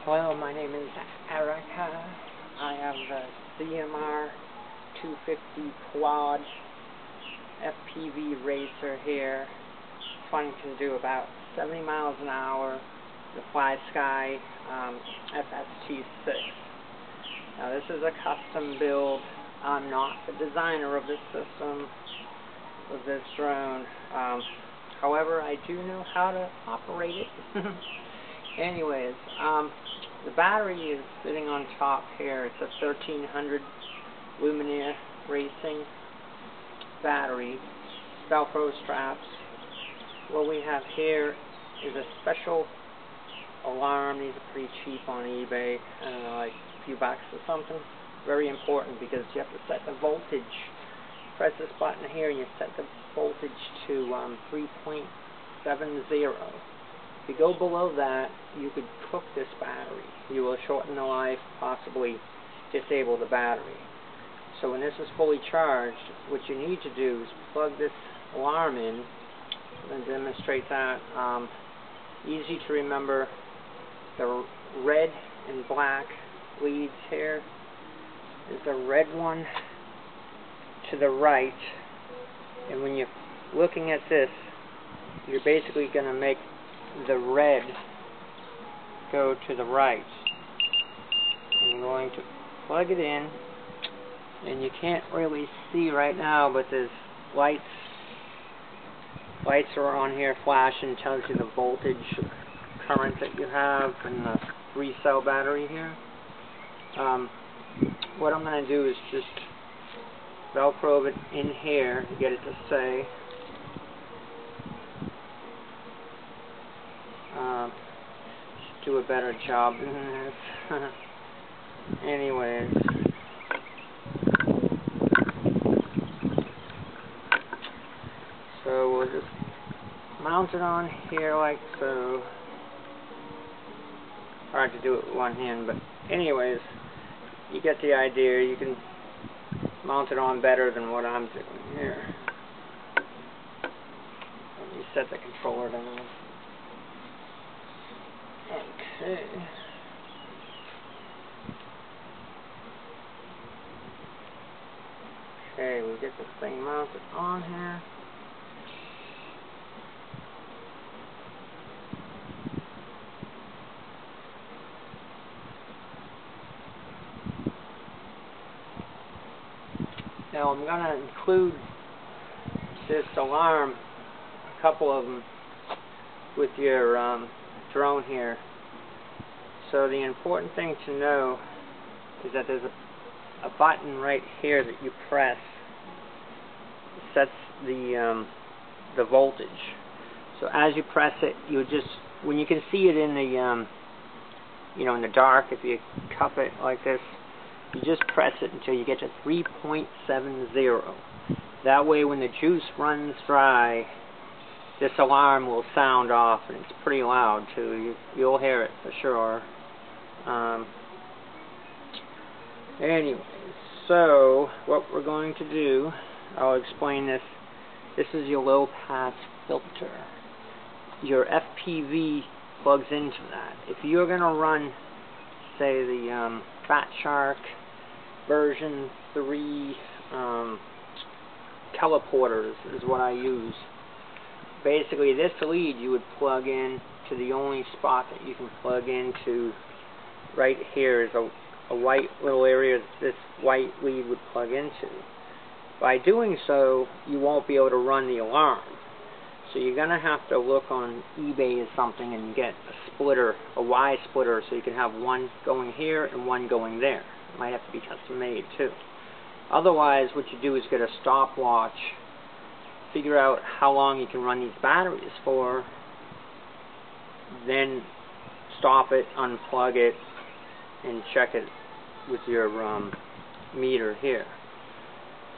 Hello, my name is Erica. I have the Zmr250 Quad FPV racer here. This one can do about 70 miles an hour. The Fly Sky FST6. Now this is a custom build. I'm not the designer of this system, of this drone. However, I do know how to operate it. Anyways, the battery is sitting on top here. It's a 1300 Luminaire Racing battery, Velcro straps. What we have here is a special alarm. These are pretty cheap on eBay. I don't know, like a few bucks or something. Very important because you have to set the voltage. Press this button here and you set the voltage to 3.70. If you go below that, you could cook this battery. You will shorten the life, possibly disable the battery. So when this is fully charged, what you need to do is plug this alarm in and demonstrate that. Easy to remember, the red and black leads here is the red one to the right, and when you're looking at this, you're basically going to make the red go to the right. I'm going to plug it in, and you can't really see right now, but there's lights are on here flashing, tells you the voltage current that you have in the 3-cell battery here. What I'm going to do is just Velcro it in here to get it to say. Should do a better job than this. Anyways. So we'll just mount it on here like so. Hard to do it with one hand, but anyways, you get the idea. You can mount it on better than what I'm doing here. Let me set the controller down. Okay. Okay, we get this thing mounted on here. Now I'm going to include this alarm, a couple of them, with your drone here. So the important thing to know is that there's a button right here that you press. It sets the voltage. So as you press it, you just, when you can see it in the in the dark, if you cup it like this, you just press it until you get to 3.70. That way when the juice runs dry, this alarm will sound off, and it's pretty loud too. You'll hear it for sure. Anyway, so what we're going to do, I'll explain this. This is your low pass filter. Your FPV plugs into that. If you're going to run, say, the Fat Shark version 3 teleporters is what I use. Basically, this lead you would plug in to the only spot that you can plug into. Right here is a white little area that this white lead would plug into. By doing so, you won't be able to run the alarm. So you're going to have to look on eBay or something and get a splitter, a Y splitter, so you can have one going here and one going there. It might have to be custom made too. Otherwise, what you do is get a stopwatch, figure out how long you can run these batteries for, then stop it, unplug it, and check it with your meter here.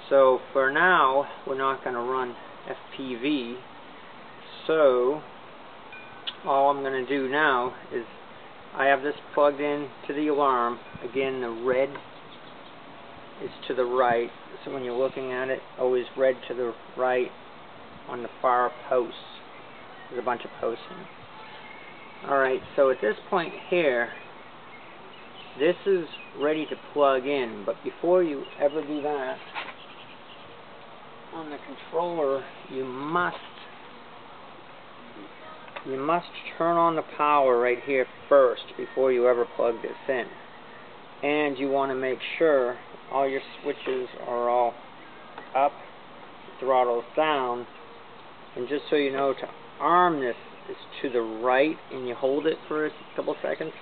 So for now, we're not going to run FPV. So all I'm going to do now is I have this plugged in to the alarm. Again, the red is to the right. So when you're looking at it, always red to the right on the far posts. There's a bunch of posts in it. Alright, so at this point here, this is ready to plug in, but before you ever do that, on the controller, you must turn on the power right here first before you ever plug this in. And you want to make sure all your switches are all up, throttle's down, and just so you know, to arm this is to the right, and you hold it for a couple seconds,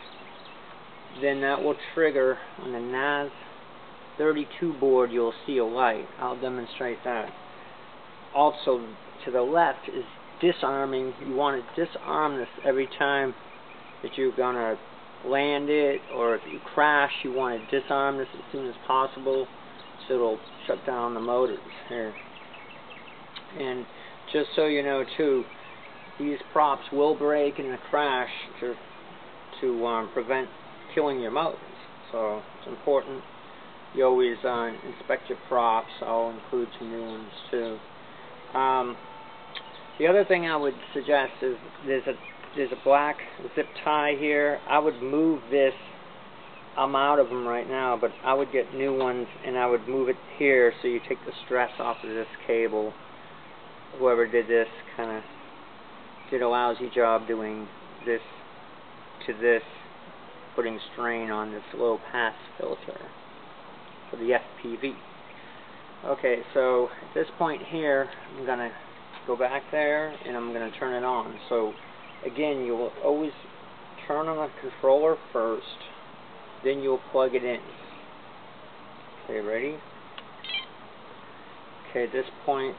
then that will trigger on the NAS 32 board. You'll see a light. I'll demonstrate that. Also, to the left is disarming. You want to disarm this every time that you're going to land it, or if you crash, you want to disarm this as soon as possible so it'll shut down the motors here. And just so you know too, these props will break in a crash to prevent killing your motors. So it's important you always inspect your props. I'll include some new ones too. The other thing I would suggest is there's a black zip tie here. I would move this. I'm out of them right now, but I would get new ones and I would move it here so you take the stress off of this cable. Whoever did this kind of did a lousy job doing this to this, putting strain on this low pass filter for the FPV. Okay, so at this point here, I'm going to go back there and I'm going to turn it on. So again, you will always turn on the controller first, then you'll plug it in. Okay, ready? Okay, at this point,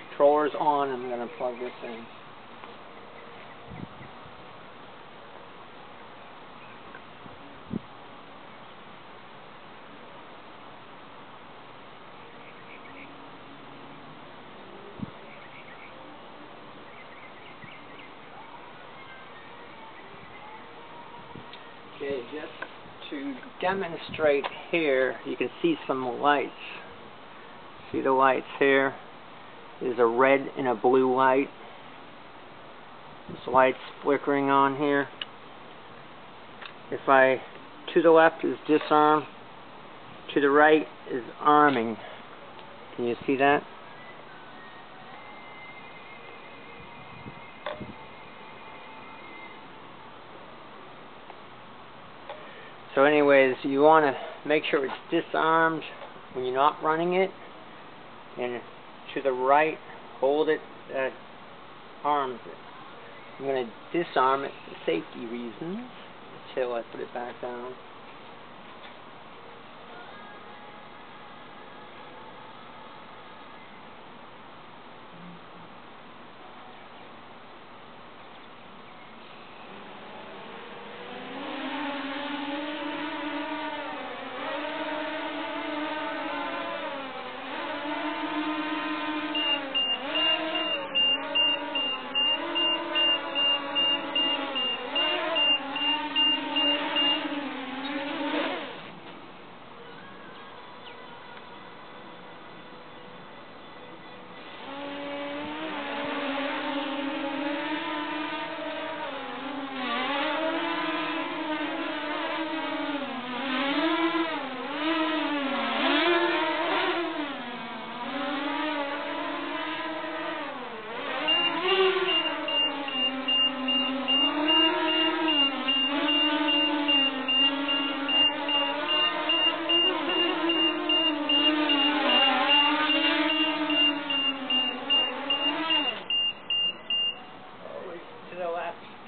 controller's on. I'm going to plug this in. Okay, just to demonstrate here, you can see some lights. See the lights here? There's a red and a blue light. This light's flickering on here. If to the left is disarm, to the right is arming. Can you see that? So anyways, you want to make sure it's disarmed when you're not running it, and to the right, hold it, that arms it. I'm going to disarm it for safety reasons until I put it back down.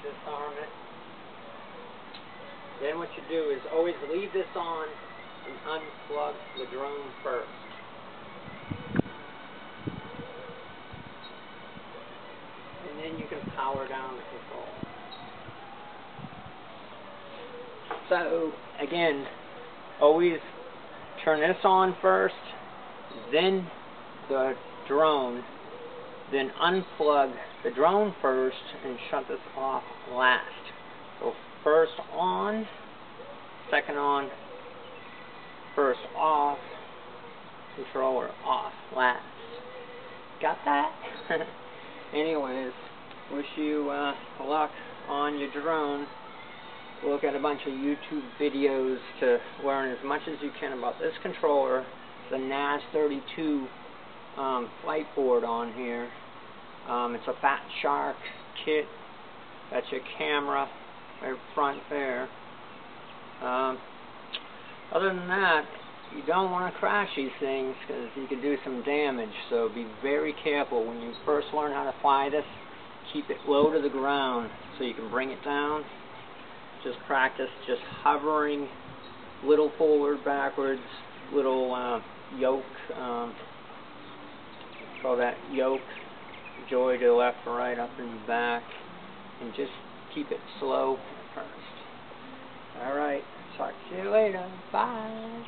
Disarm it. Then what you do is always leave this on and unplug the drone first. And then you can power down the control. So again, always turn this on first, then the drone, then unplug the drone first and shut this off last. So first on, second on, first off, controller off last. Got that? Anyways, wish you luck on your drone. look at a bunch of YouTube videos to learn as much as you can about this controller. The NAS32 flight board on here. It's a Fat Shark kit. That's your camera right front there. Other than that, you don't want to crash these things because you can do some damage, so be very careful when you first learn how to fly this. Keep it low to the ground so you can bring it down. Just practice just hovering, little forward, backwards, little yoke, call that yoke, joy to the left or right, up and back, and just keep it slow at first. Alright, talk to you later. Bye.